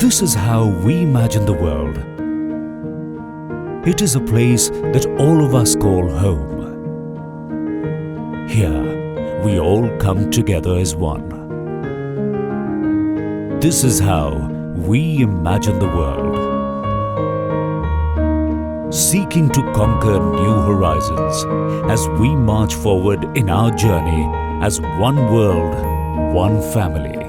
This is how we imagine the world. It is a place that all of us call home. Here, we all come together as one. This is how we imagine the world. Seeking to conquer new horizons as we march forward in our journey as one world, one family.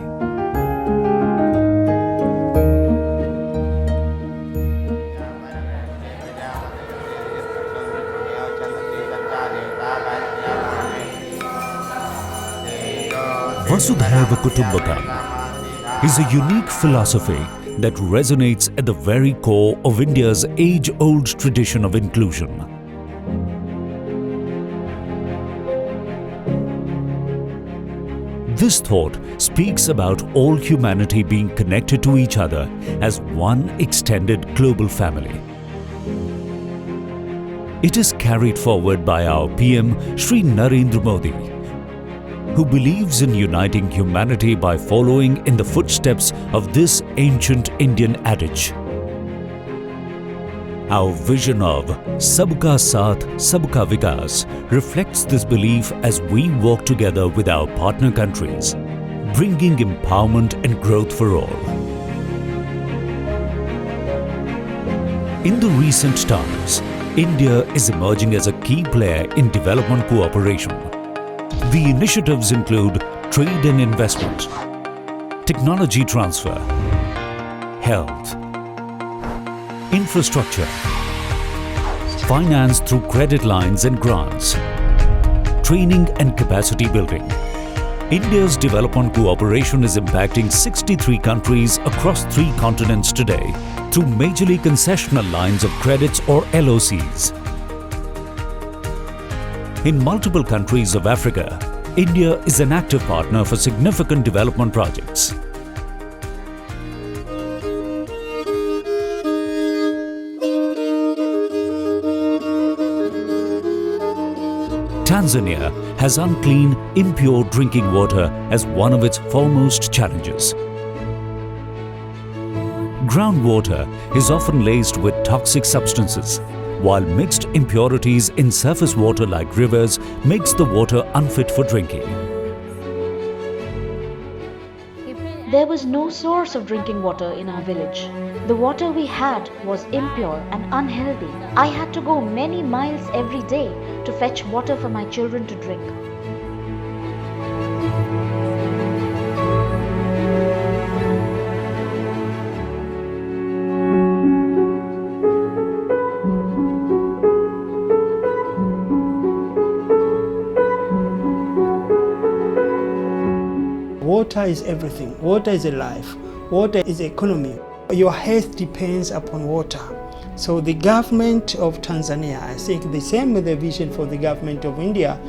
Vasudhaiva Kutumbakam is a unique philosophy that resonates at the very core of India's age-old tradition of inclusion. This thought speaks about all humanity being connected to each other as one extended global family. It is carried forward by our PM Shri Narendra Modi, who believes in uniting humanity by following in the footsteps of this ancient Indian adage. Our vision of Sabka Saath, Sabka Vikas reflects this belief as we work together with our partner countries, bringing empowerment and growth for all. In the recent times, India is emerging as a key player in development cooperation. The initiatives include trade and investment, technology transfer, health, infrastructure, finance through credit lines and grants, training and capacity building. India's development cooperation is impacting 63 countries across 3 continents today through majorly concessional lines of credits or LOCs. In multiple countries of Africa, India is an active partner for significant development projects. Tanzania has unclean, impure drinking water as one of its foremost challenges. Groundwater is often laced with toxic substances, while mixed impurities in surface water like rivers makes the water unfit for drinking. There was no source of drinking water in our village. The water we had was impure and unhealthy. I had to go many miles every day to fetch water for my children to drink. Water is everything. Water is a life. Water is economy. Your health depends upon water. So the government of Tanzania, I think the same with the vision for the government of India,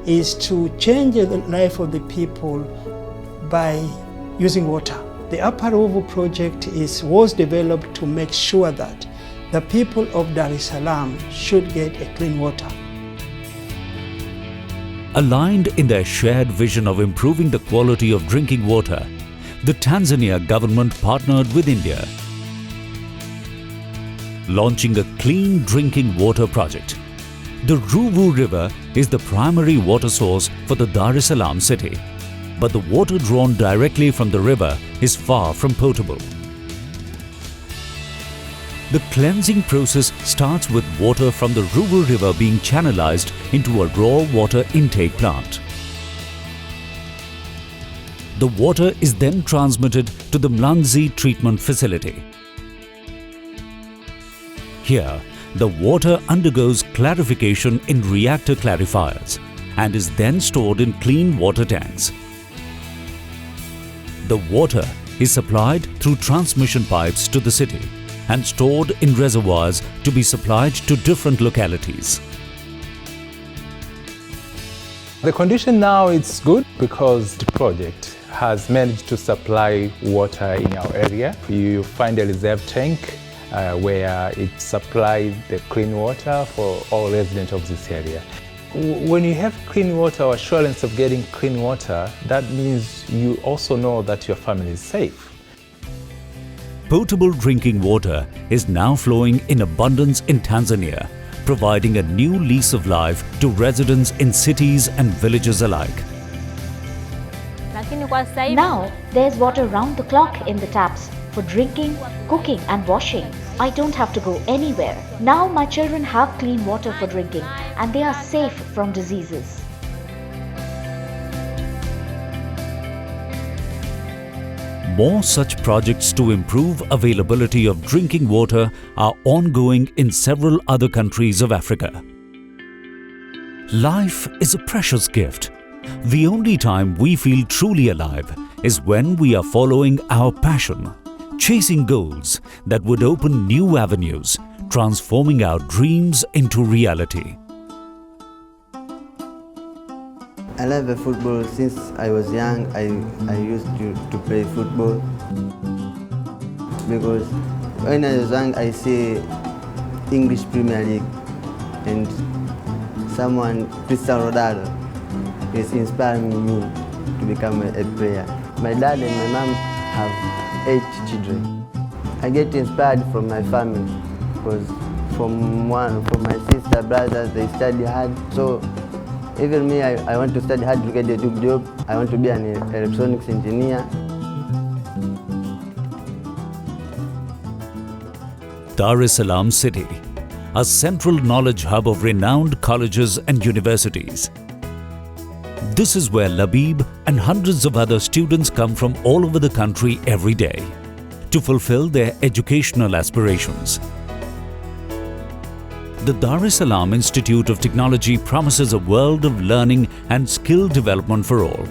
is to change the life of the people by using water. The Upper Ruvu project was developed to make sure that the people of Dar es Salaam should get a clean water. Aligned in their shared vision of improving the quality of drinking water, the Tanzania government partnered with India, launching a clean drinking water project. The Ruvu River is the primary water source for the Dar es Salaam city, but the water drawn directly from the river is far from potable. The cleansing process starts with water from the Ruvu River being channelized into a raw water intake plant. The water is then transmitted to the Mlanzi treatment facility. Here, the water undergoes clarification in reactor clarifiers and is then stored in clean water tanks. The water is supplied through transmission pipes to the city and stored in reservoirs to be supplied to different localities. The condition now is good because the project has managed to supply water in our area. You find a reserve tank where it supplies the clean water for all residents of this area. When you have clean water or assurance of getting clean water, that means you also know that your family is safe. Potable drinking water is now flowing in abundance in Tanzania, providing a new lease of life to residents in cities and villages alike. Now, there's water round the clock in the taps for drinking, cooking and washing. I don't have to go anywhere. Now my children have clean water for drinking and they are safe from diseases. More such projects to improve availability of drinking water are ongoing in several other countries of Africa. Life is a precious gift. The only time we feel truly alive is when we are following our passion, chasing goals that would open new avenues, transforming our dreams into reality. I love football since I was young. I used to play football because when I was young I see English Premier League and someone, Cristiano Ronaldo, is inspiring me to become a player. My dad and my mom have 8 children. I get inspired from my family because from my sister, brothers, they study hard. So even me, I want to study hard to get a good job. I want to be an electronics engineer. Dar es Salaam City, a central knowledge hub of renowned colleges and universities. This is where Labib and hundreds of other students come from all over the country every day to fulfill their educational aspirations. The Dar es Salaam Institute of Technology promises a world of learning and skill development for all.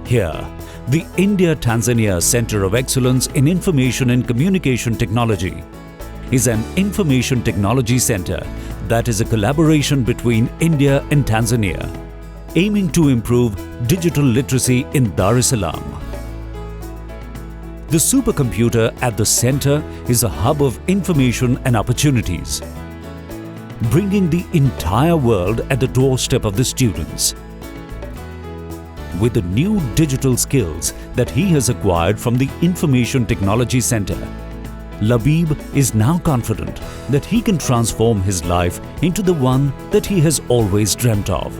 Here, the India-Tanzania Center of Excellence in Information and Communication Technology is an information technology center that is a collaboration between India and Tanzania, aiming to improve digital literacy in Dar es Salaam. The supercomputer at the center is a hub of information and opportunities, bringing the entire world at the doorstep of the students. With the new digital skills that he has acquired from the Information Technology Center, Labib is now confident that he can transform his life into the one that he has always dreamt of.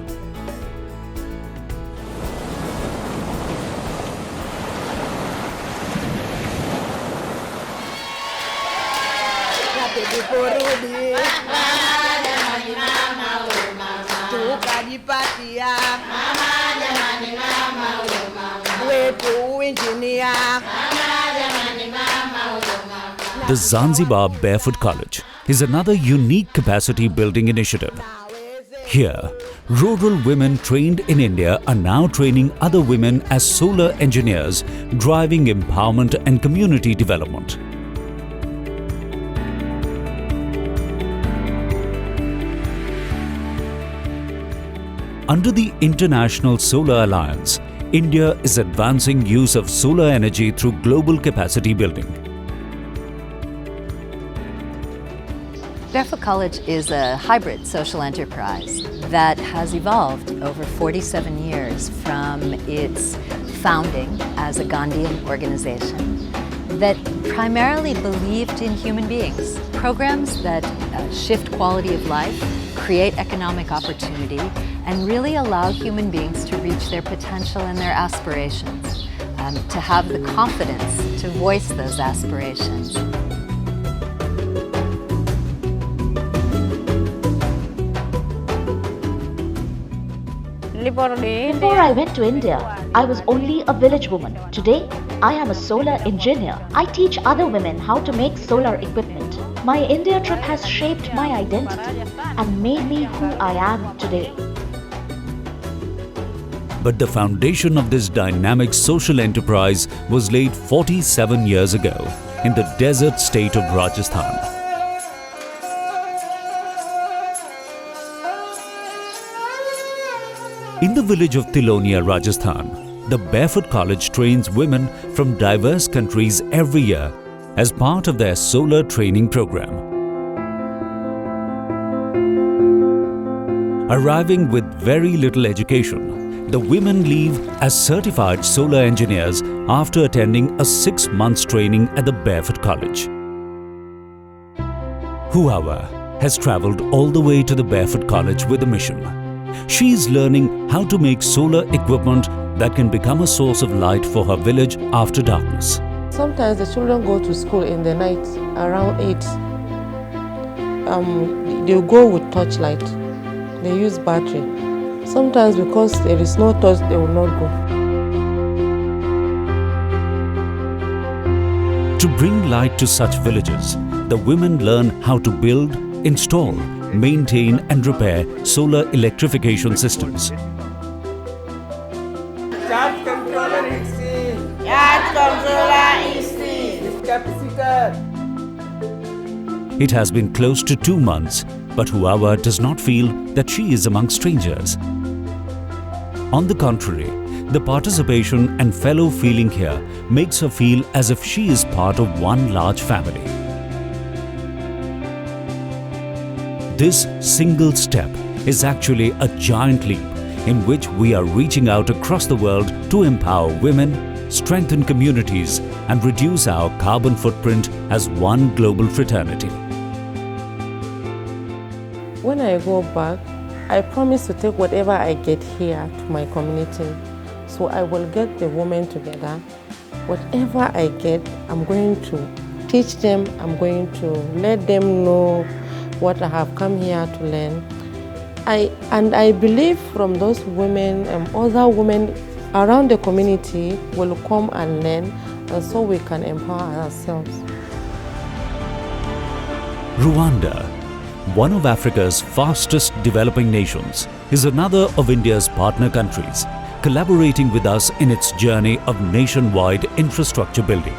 The Zanzibar Barefoot College is another unique capacity building initiative. Here, rural women trained in India are now training other women as solar engineers, driving empowerment and community development. Under the International Solar Alliance, India is advancing use of solar energy through global capacity building. Barefoot College is a hybrid social enterprise that has evolved over 47 years from its founding as a Gandhian organization that primarily believed in human beings, programs that shift quality of life, create economic opportunity, and really allow human beings to reach their potential and their aspirations, to have the confidence to voice those aspirations. Before I went to India, I was only a village woman. Today, I am a solar engineer. I teach other women how to make solar equipment. My India trip has shaped my identity and made me who I am today. But the foundation of this dynamic social enterprise was laid 47 years ago in the desert state of Rajasthan. In the village of Tilonia, Rajasthan, the Barefoot College trains women from diverse countries every year as part of their solar training program. Arriving with very little education, the women leave as certified solar engineers after attending a 6 months training at the Barefoot College. Huawa has travelled all the way to the Barefoot College with a mission. She is learning how to make solar equipment that can become a source of light for her village after darkness. Sometimes the children go to school in the night around 8. They go with torchlight. They use battery. Sometimes because there is no torch, they will not go. To bring light to such villages, the women learn how to build, install, maintain and repair solar electrification systems. Charge controller is in. Charge controller is in. Capacitor. It has been close to 2 months, but Huawa does not feel that she is among strangers. On the contrary, the participation and fellow feeling here makes her feel as if she is part of one large family. This single step is actually a giant leap in which we are reaching out across the world to empower women, strengthen communities, and reduce our carbon footprint as one global fraternity. When I go back, I promise to take whatever I get here to my community. So I will get the women together. Whatever I get, I'm going to teach them. I'm going to let them know what I have come here to learn. I believe from those women and other women around the community will come and learn, and so we can empower ourselves. Rwanda, one of Africa's fastest developing nations, is another of India's partner countries, collaborating with us in its journey of nationwide infrastructure building.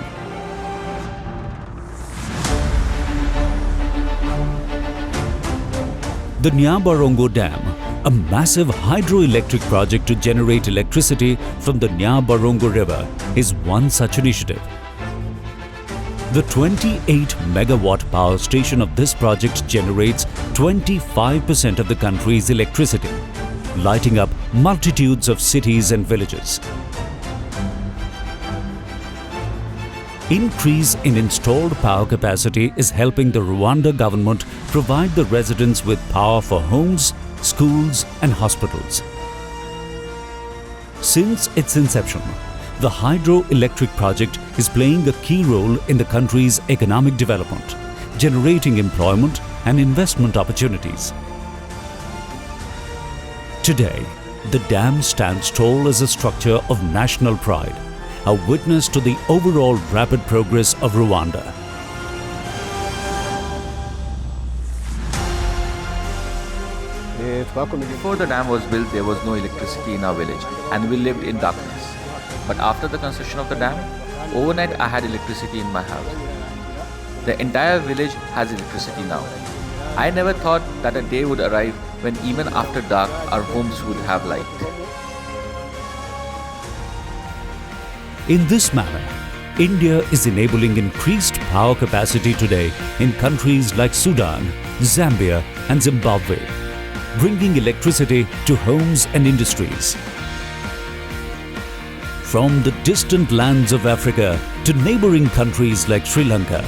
The Nyabarongo Dam, a massive hydroelectric project to generate electricity from the Nyabarongo River, is one such initiative. The 28-megawatt power station of this project generates 25% of the country's electricity, lighting up multitudes of cities and villages. Increase in installed power capacity is helping the Rwanda government provide the residents with power for homes, schools and hospitals. Since its inception, the hydroelectric project is playing a key role in the country's economic development, generating employment and investment opportunities. Today, the dam stands tall as a structure of national pride, a witness to the overall rapid progress of Rwanda. Before the dam was built, there was no electricity in our village and we lived in darkness. But after the construction of the dam, overnight I had electricity in my house. The entire village has electricity now. I never thought that a day would arrive when even after dark our homes would have light. In this manner, India is enabling increased power capacity today in countries like Sudan, Zambia and Zimbabwe, bringing electricity to homes and industries. From the distant lands of Africa to neighbouring countries like Sri Lanka,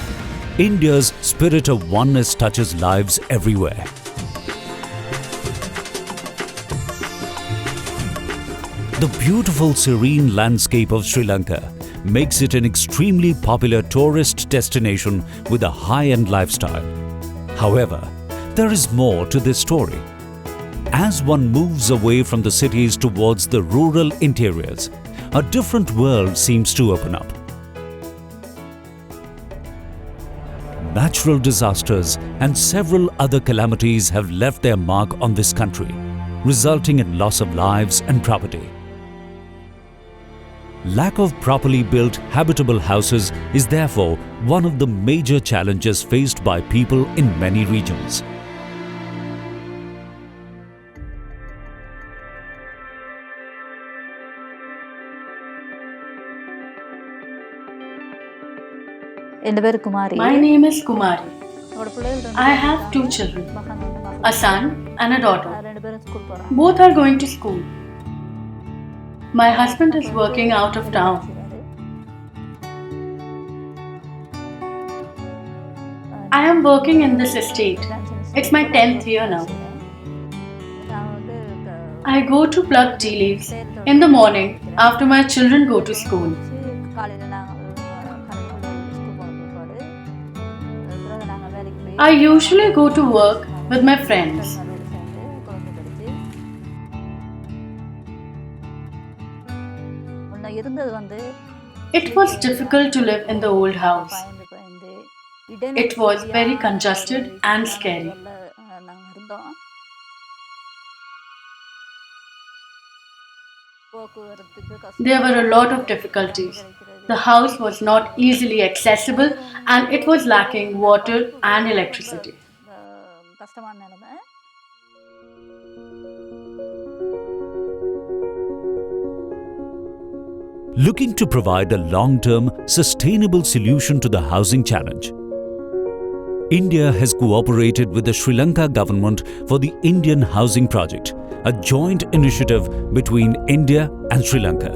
India's spirit of oneness touches lives everywhere. The beautiful serene landscape of Sri Lanka makes it an extremely popular tourist destination with a high-end lifestyle. However, there is more to this story. As one moves away from the cities towards the rural interiors, a different world seems to open up. Natural disasters and several other calamities have left their mark on this country, resulting in loss of lives and property. Lack of properly built habitable houses is therefore one of the major challenges faced by people in many regions. My name is Kumari. I have 2 children, a son and a daughter. Both are going to school. My husband is working out of town. am working in this estate. It's my 10th year now. I go to pluck tea leaves in the morning after my children go to school. I usually go to work with my friends. It was difficult to live in the old house. It was very congested and scary. There were a lot of difficulties. The house was not easily accessible and it was lacking water and electricity. Looking to provide a long-term, sustainable solution to the housing challenge, India has cooperated with the Sri Lanka government for the Indian Housing Project, a joint initiative between India and Sri Lanka.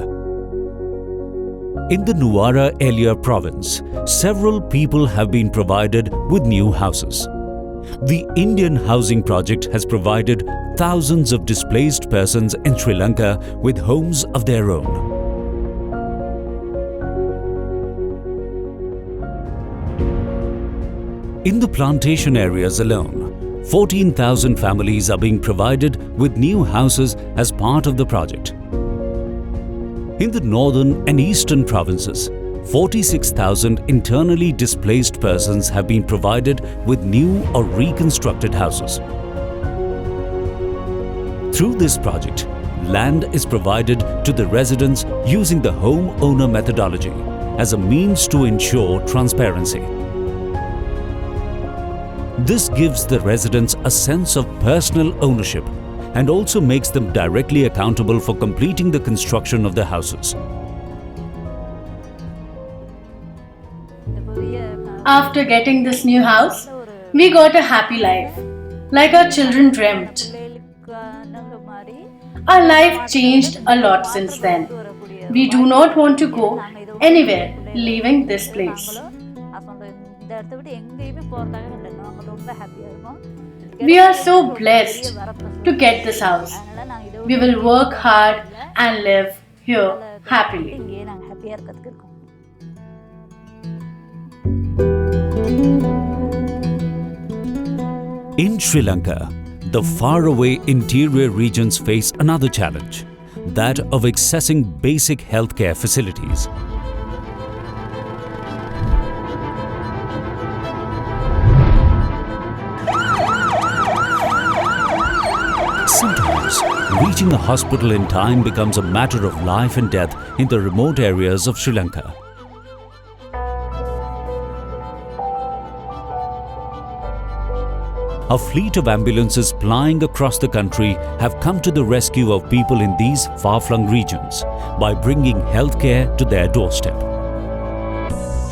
In the Nuwara Elia province, several people have been provided with new houses. The Indian Housing Project has provided thousands of displaced persons in Sri Lanka with homes of their own. In the plantation areas alone, 14,000 families are being provided with new houses as part of the project. In the northern and eastern provinces, 46,000 internally displaced persons have been provided with new or reconstructed houses. Through this project, land is provided to the residents using the home owner methodology as a means to ensure transparency. This gives the residents a sense of personal ownership and also makes them directly accountable for completing the construction of their houses. After getting this new house, we got a happy life, like our children dreamt. Our life changed a lot since then. We do not want to go anywhere leaving this place. We are so blessed to get this house. We will work hard and live here happily. In Sri Lanka, the faraway interior regions face another challenge, that of accessing basic healthcare facilities. Sometimes, reaching a hospital in time becomes a matter of life and death in the remote areas of Sri Lanka. A fleet of ambulances plying across the country have come to the rescue of people in these far-flung regions by bringing healthcare to their doorstep.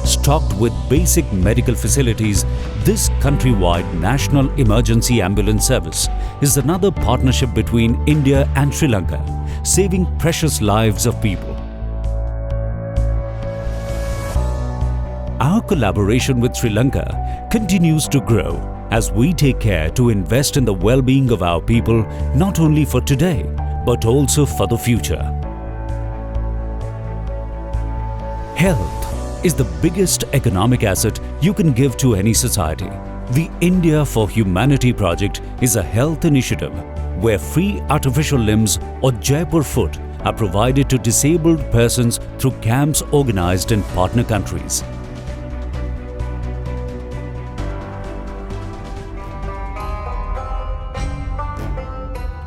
Stocked with basic medical facilities, this countrywide National Emergency Ambulance Service is another partnership between India and Sri Lanka, saving precious lives of people. Our collaboration with Sri Lanka continues to grow as we take care to invest in the well-being of our people not only for today, but also for the future. Health is the biggest economic asset you can give to any society. The India for Humanity project is a health initiative where free artificial limbs or Jaipur foot are provided to disabled persons through camps organized in partner countries.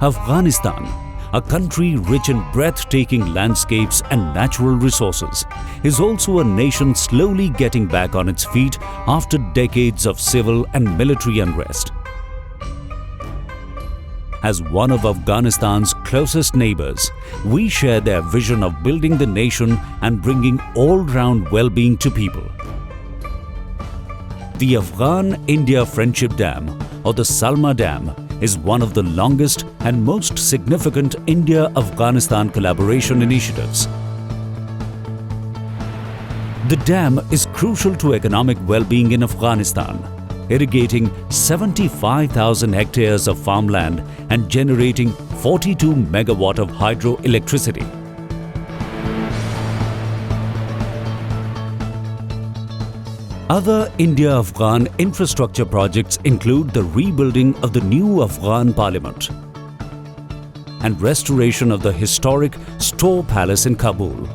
Afghanistan, a country rich in breathtaking landscapes and natural resources, is also a nation slowly getting back on its feet after decades of civil and military unrest. As one of Afghanistan's closest neighbors, we share their vision of building the nation and bringing all-round well-being to people. The Afghan-India Friendship Dam, or the Salma Dam, is one of the longest and most significant India-Afghanistan collaboration initiatives. The dam is crucial to economic well-being in Afghanistan. irrigating 75,000 hectares of farmland and generating 42 megawatt of hydroelectricity. Other India-Afghan infrastructure projects include the rebuilding of the new Afghan parliament and restoration of the historic Store Palace in Kabul.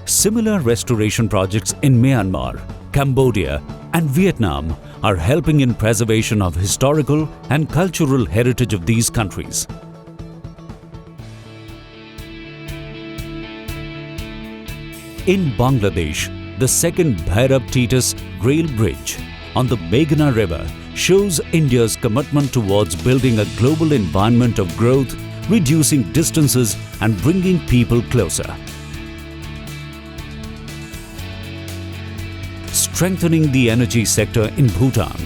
Similar restoration projects in Myanmar, Cambodia and Vietnam are helping in preservation of historical and cultural heritage of these countries. In Bangladesh, the second Bhairab-Titus rail bridge on the Meghna River shows India's commitment towards building a global environment of growth, reducing distances and bringing people closer. Strengthening the energy sector in Bhutan,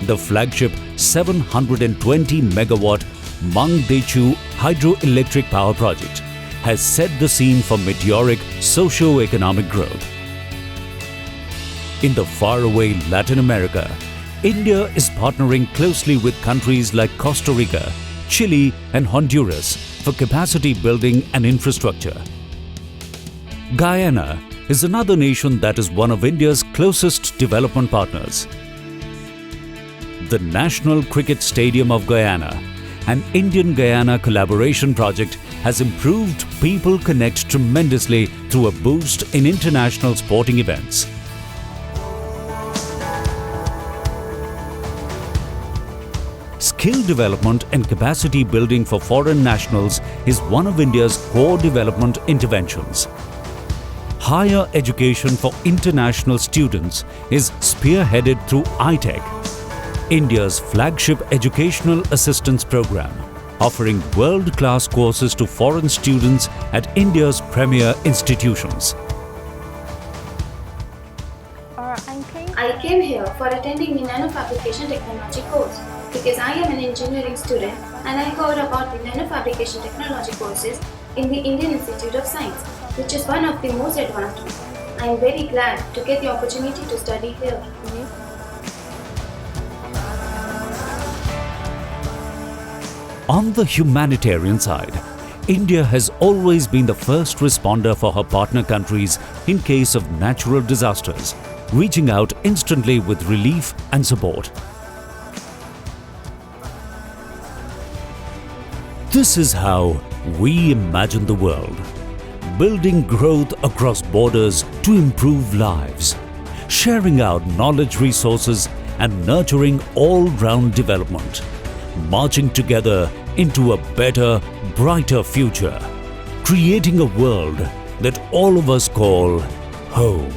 the flagship 720 megawatt Mangdechu hydroelectric power project has set the scene for meteoric socio-economic growth. In the faraway Latin America, India is partnering closely with countries like Costa Rica, Chile and Honduras for capacity building and infrastructure. Guyana is another nation that is one of India's closest development partners. The National Cricket Stadium of Guyana, an Indian-Guyana collaboration project, has improved people connect tremendously through a boost in international sporting events. Skill development and capacity building for foreign nationals is one of India's core development interventions. Higher education for international students is spearheaded through iTech, India's flagship educational assistance program, offering world-class courses to foreign students at India's premier institutions. I came here for attending the nanofabrication technology course because I am an engineering student and I heard about the nanofabrication technology courses in the Indian Institute of Science, which is one of the most advanced ones. I am very glad to get the opportunity to study here. On the humanitarian side, India has always been the first responder for her partner countries in case of natural disasters, reaching out instantly with relief and support. This is how we imagine the world, building growth across borders to improve lives, sharing our knowledge resources and nurturing all-round development, marching together into a better, brighter future, creating a world that all of us call home.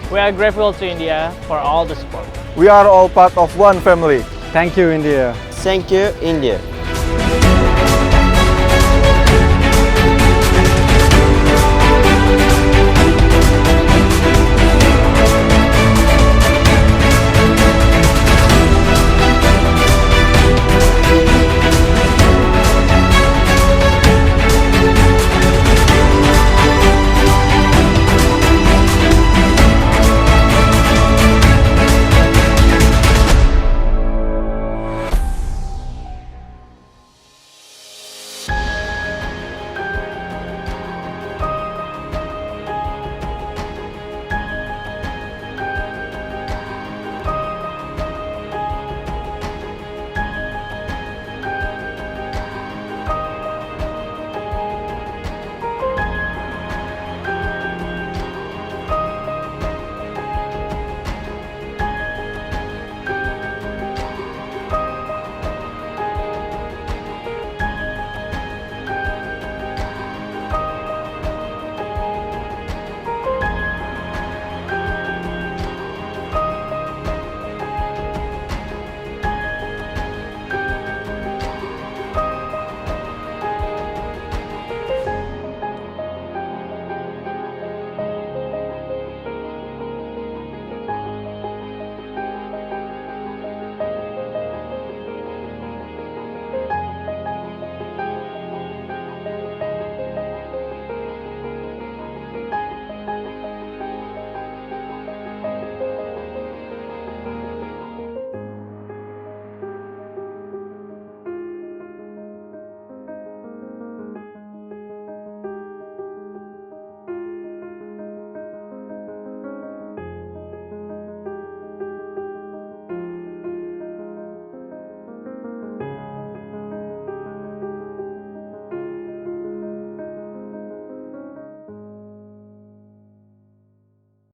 We are grateful to India for all the support. We are all part of one family. Thank you, India. Thank you, India.